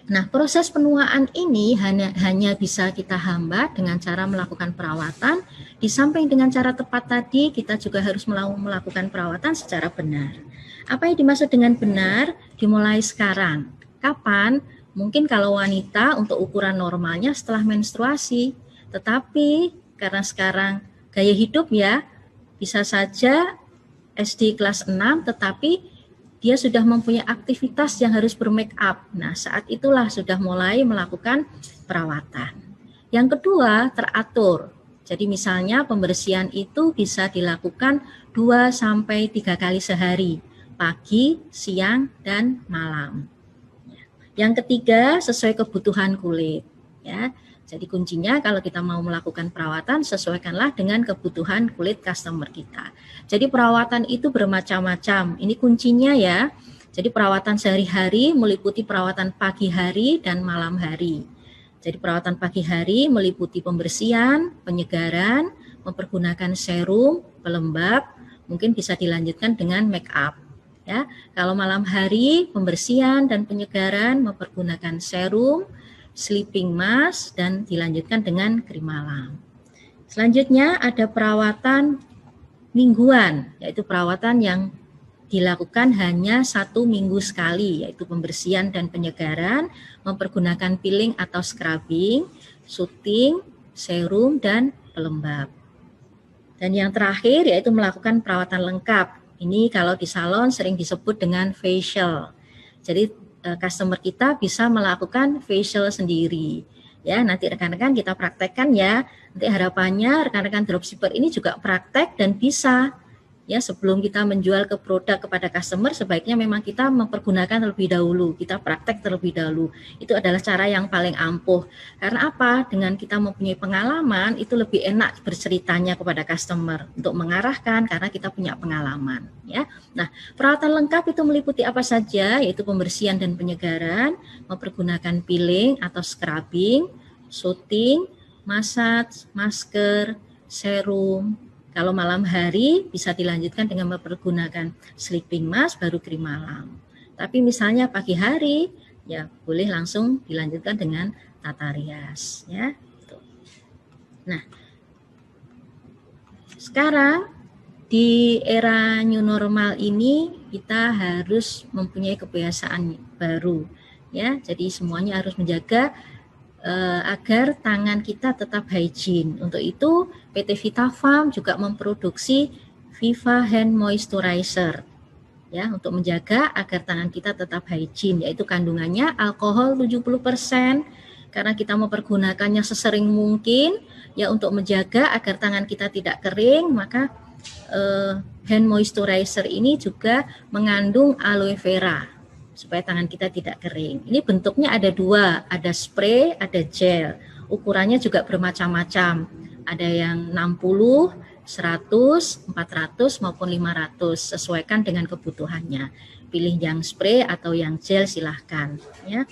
Nah, proses penuaan ini hanya bisa kita hambat dengan cara melakukan perawatan. Di samping dengan cara tepat tadi, kita juga harus melakukan perawatan secara benar. Apa yang dimaksud dengan benar? Dimulai sekarang. Kapan? Mungkin kalau wanita untuk ukuran normalnya setelah menstruasi. Tetapi karena sekarang gaya hidup ya, bisa saja SD kelas 6 tetapi dia sudah mempunyai aktivitas yang harus bermake up. Nah, saat itulah sudah mulai melakukan perawatan. Yang kedua, teratur. Jadi misalnya pembersihan itu bisa dilakukan 2 sampai 3 kali sehari, pagi, siang, dan malam. Yang ketiga, sesuai kebutuhan kulit, ya. Jadi kuncinya kalau kita mau melakukan perawatan, sesuaikanlah dengan kebutuhan kulit customer kita. Jadi perawatan itu bermacam-macam. Ini kuncinya ya. Jadi perawatan sehari-hari meliputi perawatan pagi hari dan malam hari. Jadi perawatan pagi hari meliputi pembersihan, penyegaran, mempergunakan serum, pelembab, mungkin bisa dilanjutkan dengan make up. Ya, kalau malam hari pembersihan dan penyegaran mempergunakan serum, sleeping mask, dan dilanjutkan dengan krim malam. Selanjutnya ada perawatan mingguan, yaitu perawatan yang dilakukan hanya 1 minggu sekali, yaitu pembersihan dan penyegaran, mempergunakan peeling atau scrubbing, shooting, serum, dan pelembab. Dan yang terakhir yaitu melakukan perawatan lengkap. Ini kalau di salon sering disebut dengan facial. Jadi customer kita bisa melakukan facial sendiri. Ya, nanti rekan-rekan kita praktekkan ya. Nanti harapannya rekan-rekan dropshipper ini juga praktek dan bisa. Ya, sebelum kita menjual ke produk kepada customer, sebaiknya memang kita mempergunakan terlebih dahulu, kita praktek terlebih dahulu. Itu adalah cara yang paling ampuh. Karena apa? Dengan kita mempunyai pengalaman, itu lebih enak berceritanya kepada customer untuk mengarahkan karena kita punya pengalaman. Ya, nah perawatan lengkap itu meliputi apa saja, yaitu pembersihan dan penyegaran, mempergunakan peeling atau scrubbing, shooting, massage, masker, serum. Kalau malam hari bisa dilanjutkan dengan mempergunakan sleeping mask baru krim malam. Tapi misalnya pagi hari ya boleh langsung dilanjutkan dengan tata rias ya. Nah, sekarang di era new normal ini kita harus mempunyai kebiasaan baru ya. Jadi semuanya harus menjaga agar tangan kita tetap hygiene. Untuk itu PT Vita Farm juga memproduksi Viva Hand Moisturizer ya, untuk menjaga agar tangan kita tetap hygiene, yaitu kandungannya alkohol 70%, karena kita mempergunakannya sesering mungkin ya untuk menjaga agar tangan kita tidak kering, maka hand moisturizer ini juga mengandung aloe vera supaya tangan kita tidak kering. Ini bentuknya ada 2, ada spray, ada gel. Ukurannya juga bermacam-macam. Ada yang 60, 100, 400 maupun 500, sesuaikan dengan kebutuhannya. Pilih yang spray atau yang gel silahkan ya.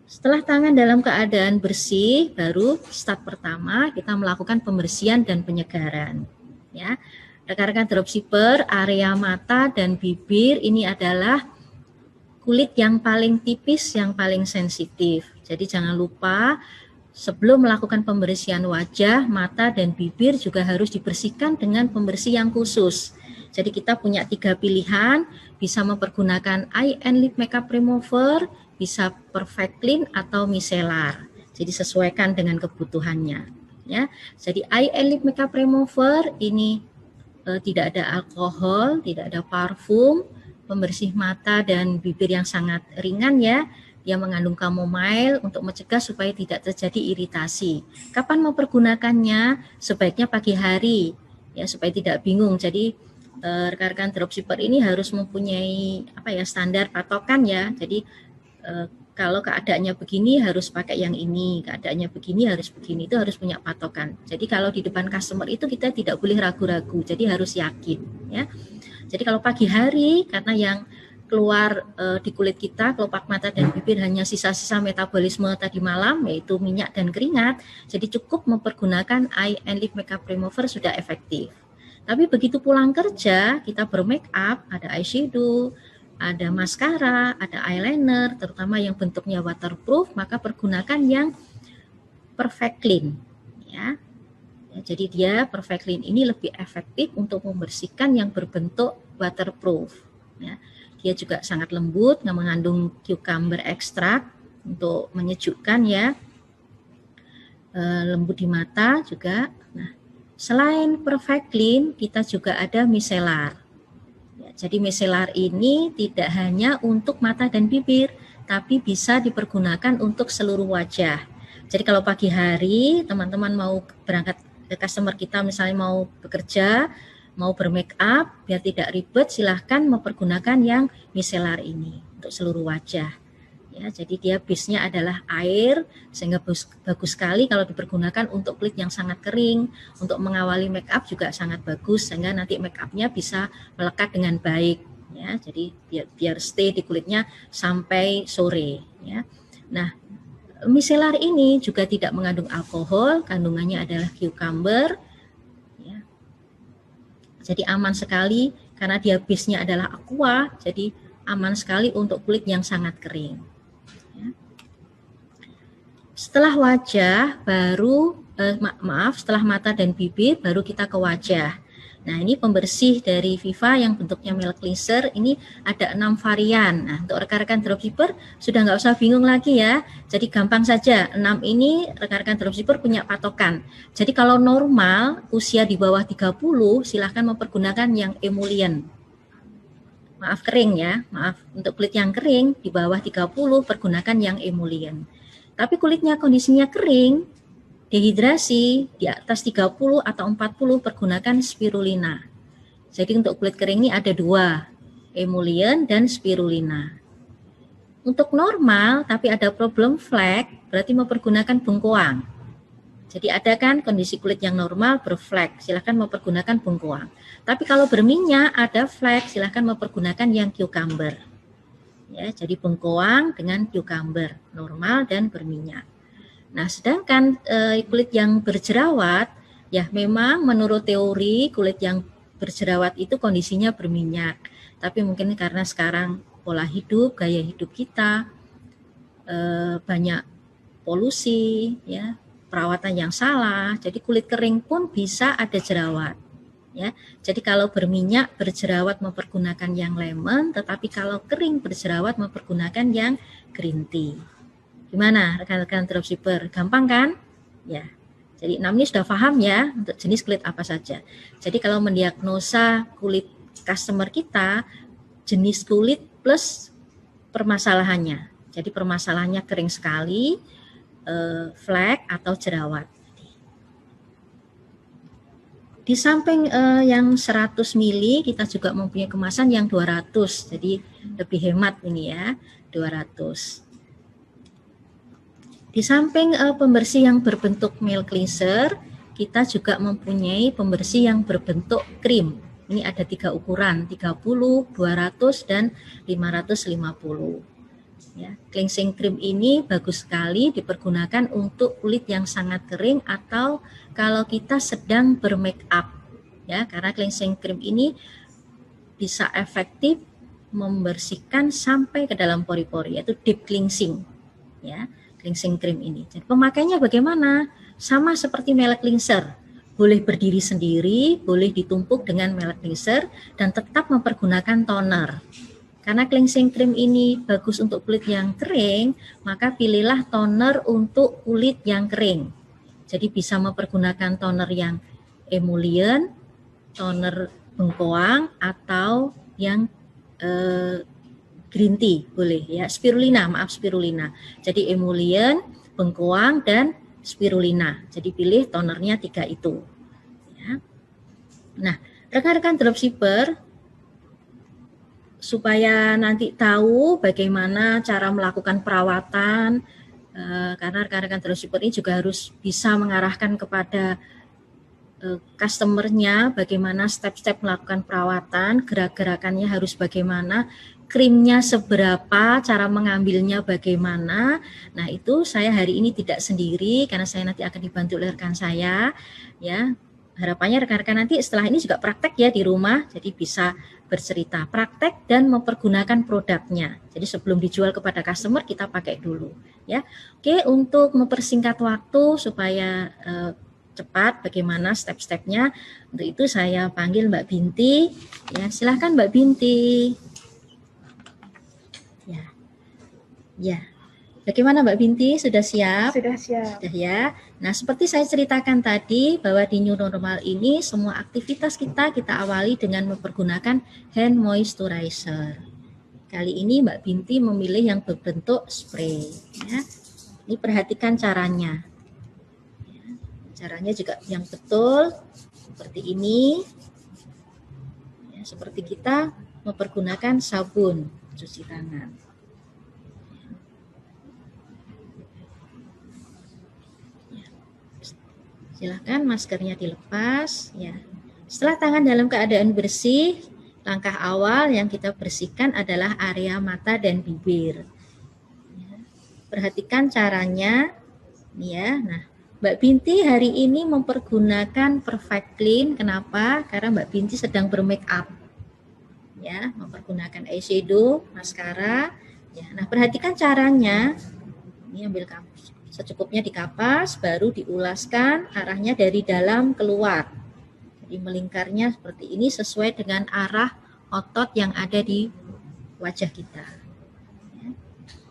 Setelah tangan dalam keadaan bersih, baru step pertama kita melakukan pembersihan dan penyegaran ya. Rekan-rekan dropshipper, area mata dan bibir ini adalah kulit yang paling tipis, yang paling sensitif. Jadi jangan lupa sebelum melakukan pembersihan wajah, mata, dan bibir juga harus dibersihkan dengan pembersih yang khusus. Jadi kita punya 3 pilihan, bisa mempergunakan eye and lip makeup remover, bisa perfect clean atau micellar. Jadi sesuaikan dengan kebutuhannya. Ya. Jadi eye and lip makeup remover ini tidak ada alkohol, tidak ada parfum, pembersih mata dan bibir yang sangat ringan ya, yang mengandung chamomile untuk mencegah supaya tidak terjadi iritasi. Kapan mempergunakannya? Sebaiknya pagi hari ya, supaya tidak bingung. Jadi rekan-rekan dropshipper ini harus mempunyai standar patokan ya. Jadi kalau keadaannya begini harus pakai yang ini, keadaannya begini harus begini, itu harus punya patokan. Jadi kalau di depan customer itu kita tidak boleh ragu-ragu, jadi harus yakin ya. Jadi kalau pagi hari, karena yang keluar di kulit kita, kelopak mata dan bibir hanya sisa-sisa metabolisme tadi malam, yaitu minyak dan keringat, jadi cukup mempergunakan eye and lip makeup remover sudah efektif. Tapi begitu pulang kerja, kita bermake up, ada eyeshadow, ada maskara, ada eyeliner, terutama yang bentuknya waterproof, maka pergunakan yang Perfect Clean, ya. Jadi dia Perfect Clean ini lebih efektif untuk membersihkan yang berbentuk waterproof. Ya. Dia juga sangat lembut, nggak mengandung cucumber extract untuk menyejukkan ya, lembut di mata juga. Nah, selain Perfect Clean, kita juga ada micellar. Ya, jadi micellar ini tidak hanya untuk mata dan bibir, tapi bisa dipergunakan untuk seluruh wajah. Jadi kalau pagi hari teman-teman mau berangkat ke customer kita, misalnya mau bekerja, mau bermake up, biar tidak ribet, silahkan mempergunakan yang micellar ini untuk seluruh wajah. Ya, jadi dia base-nya adalah air, sehingga bagus sekali kalau dipergunakan untuk kulit yang sangat kering. Untuk mengawali make up juga sangat bagus, sehingga nanti make up-nya bisa melekat dengan baik. Ya, jadi biar stay di kulitnya sampai sore. Ya. Nah, micellar ini juga tidak mengandung alkohol, kandungannya adalah cucumber. Ya. Jadi aman sekali karena dia base-nya adalah aqua, jadi aman sekali untuk kulit yang sangat kering. Ya. Setelah wajah baru setelah mata dan bibir baru kita ke wajah. Nah, ini pembersih dari Viva yang bentuknya milk cleanser, ini ada 6 varian. Nah, untuk rekan-rekan dropshipper sudah nggak usah bingung lagi ya. Jadi gampang saja, 6 ini rekan-rekan dropshipper punya patokan. Jadi kalau normal, usia di bawah 30, silahkan mempergunakan yang emollient. Maaf kering ya, maaf. Untuk kulit yang kering, di bawah 30, pergunakan yang emollient. Tapi kulitnya kondisinya kering, dehidrasi di atas 30 atau 40 pergunakan spirulina. Jadi untuk kulit kering ini ada 2, emollient dan spirulina. Untuk normal tapi ada problem flek, berarti mempergunakan bengkoang. Jadi ada kan kondisi kulit yang normal berflek, silahkan mempergunakan bengkoang. Tapi kalau berminyak ada flek, silahkan mempergunakan yang cucumber. Ya, jadi bengkoang dengan cucumber, normal dan berminyak. Nah, sedangkan kulit yang berjerawat, ya memang menurut teori kulit yang berjerawat itu kondisinya berminyak. Tapi mungkin karena sekarang pola hidup, gaya hidup kita banyak polusi, ya perawatan yang salah. Jadi kulit kering pun bisa ada jerawat. Ya, jadi kalau berminyak berjerawat mempergunakan yang lemon, tetapi kalau kering berjerawat mempergunakan yang green tea. Gimana rekan-rekan dropshipper? Gampang kan? Ya. Jadi 6 ini sudah paham ya untuk jenis kulit apa saja. Jadi kalau mendiagnosa kulit customer kita, jenis kulit plus permasalahannya. Jadi permasalahannya kering sekali, flek atau jerawat. Di samping yang 100 ml kita juga mempunyai kemasan yang 200. Jadi lebih hemat ini ya, 200. Di samping pembersih yang berbentuk milk cleanser, kita juga mempunyai pembersih yang berbentuk krim. Ini ada 3 ukuran, 30, 200, dan 550. Ya, cleansing cream ini bagus sekali dipergunakan untuk kulit yang sangat kering atau kalau kita sedang bermake up. Ya, karena cleansing cream ini bisa efektif membersihkan sampai ke dalam pori-pori, yaitu deep cleansing. Ya. Cleansing cream ini. Jadi pemakainya bagaimana? Sama seperti milk cleanser. Boleh berdiri sendiri, boleh ditumpuk dengan milk cleanser dan tetap mempergunakan toner. Karena cleansing cream ini bagus untuk kulit yang kering, maka pilihlah toner untuk kulit yang kering. Jadi bisa mempergunakan toner yang emollient, toner bengkoang atau yang green tea boleh ya, spirulina, jadi emollient, bengkoang dan spirulina. Jadi pilih tonernya 3 itu ya. Nah, rekan-rekan dropshipper, supaya nanti tahu bagaimana cara melakukan perawatan, karena rekan-rekan dropshipper ini juga harus bisa mengarahkan kepada customer-nya bagaimana step-step melakukan perawatan, gerak-gerakannya harus bagaimana, krimnya seberapa, cara mengambilnya bagaimana. Nah, itu saya hari ini tidak sendiri karena saya nanti akan dibantu oleh rekan saya ya. Harapannya rekan-rekan nanti setelah ini juga praktek ya di rumah, jadi bisa bercerita, praktek dan mempergunakan produknya. Jadi sebelum dijual kepada customer kita pakai dulu ya. Oke, untuk mempersingkat waktu supaya cepat bagaimana step-stepnya, untuk itu saya panggil Mbak Binti ya. Silahkan Mbak Binti. Ya. Bagaimana Mbak Binti, sudah siap? Sudah siap. Sudah ya. Nah, seperti saya ceritakan tadi bahwa di new normal ini semua aktivitas kita awali dengan mempergunakan hand moisturizer. Kali ini Mbak Binti memilih yang berbentuk spray. Ya. Ini perhatikan caranya. Ya. Caranya juga yang betul seperti ini. Ya, seperti kita mempergunakan sabun cuci tangan. Silahkan maskernya dilepas ya. Setelah tangan dalam keadaan bersih, langkah awal yang kita bersihkan adalah area mata dan bibir. Ya. Perhatikan caranya ya. Nah, Mbak Binti hari ini mempergunakan Perfect Clean. Kenapa? Karena Mbak Binti sedang bermake up. Ya, mempergunakan eyeshadow, maskara. Ya. Nah, perhatikan caranya. Ini ambil kamus. Secukupnya dikapas, baru diulaskan arahnya dari dalam keluar. Jadi melingkarnya seperti ini sesuai dengan arah otot yang ada di wajah kita.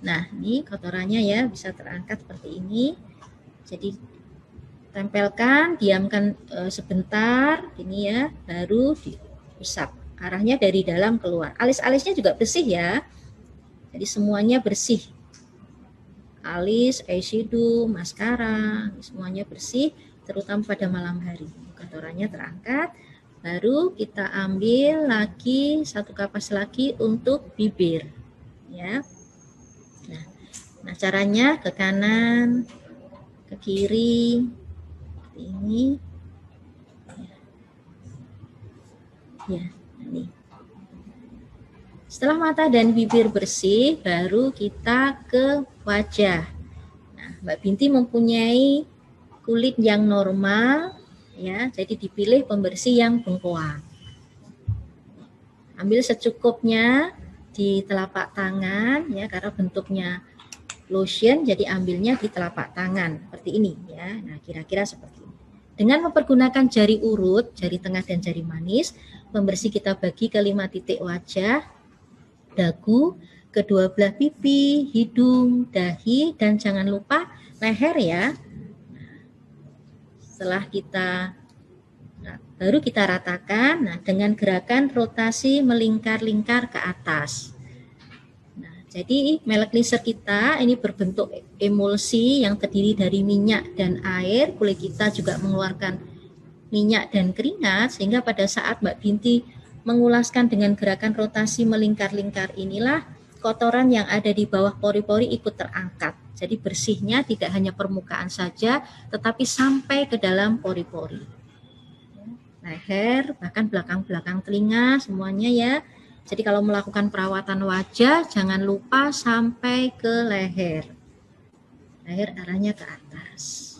Nah, ini kotorannya ya bisa terangkat seperti ini. Jadi tempelkan, diamkan sebentar, ini ya, baru diusap. Arahnya dari dalam keluar. Alis-alisnya juga bersih ya. Jadi semuanya bersih. Alis, eyeshadow, maskara, semuanya bersih, terutama pada malam hari. Kotorannya terangkat, baru kita ambil lagi satu kapas lagi untuk bibir, ya. Nah caranya ke kanan, ke kiri, seperti ini, ya. Ini. Setelah mata dan bibir bersih, baru kita ke wajah. Nah, Mbak Binti mempunyai kulit yang normal, ya, jadi dipilih pembersih yang bengkoang. Ambil secukupnya di telapak tangan, ya, karena bentuknya lotion, jadi ambilnya di telapak tangan seperti ini, ya. Nah, kira-kira seperti ini. Dengan mempergunakan jari urut, jari tengah dan jari manis, pembersih kita bagi ke 5 titik wajah, dagu, kedua belah pipi, hidung, dahi, dan jangan lupa leher ya. Setelah kita baru kita ratakan, nah dengan gerakan rotasi melingkar-lingkar ke atas. Nah, jadi melek cleanser kita ini berbentuk emulsi yang terdiri dari minyak dan air. Kulit kita juga mengeluarkan minyak dan keringat, sehingga pada saat Mbak Binti mengulaskan dengan gerakan rotasi melingkar-lingkar inilah kotoran yang ada di bawah pori-pori ikut terangkat. Jadi bersihnya tidak hanya permukaan saja, tetapi sampai ke dalam pori-pori. Leher, bahkan belakang-belakang telinga, semuanya ya. Jadi kalau melakukan perawatan wajah, jangan lupa sampai ke leher. Leher arahnya ke atas.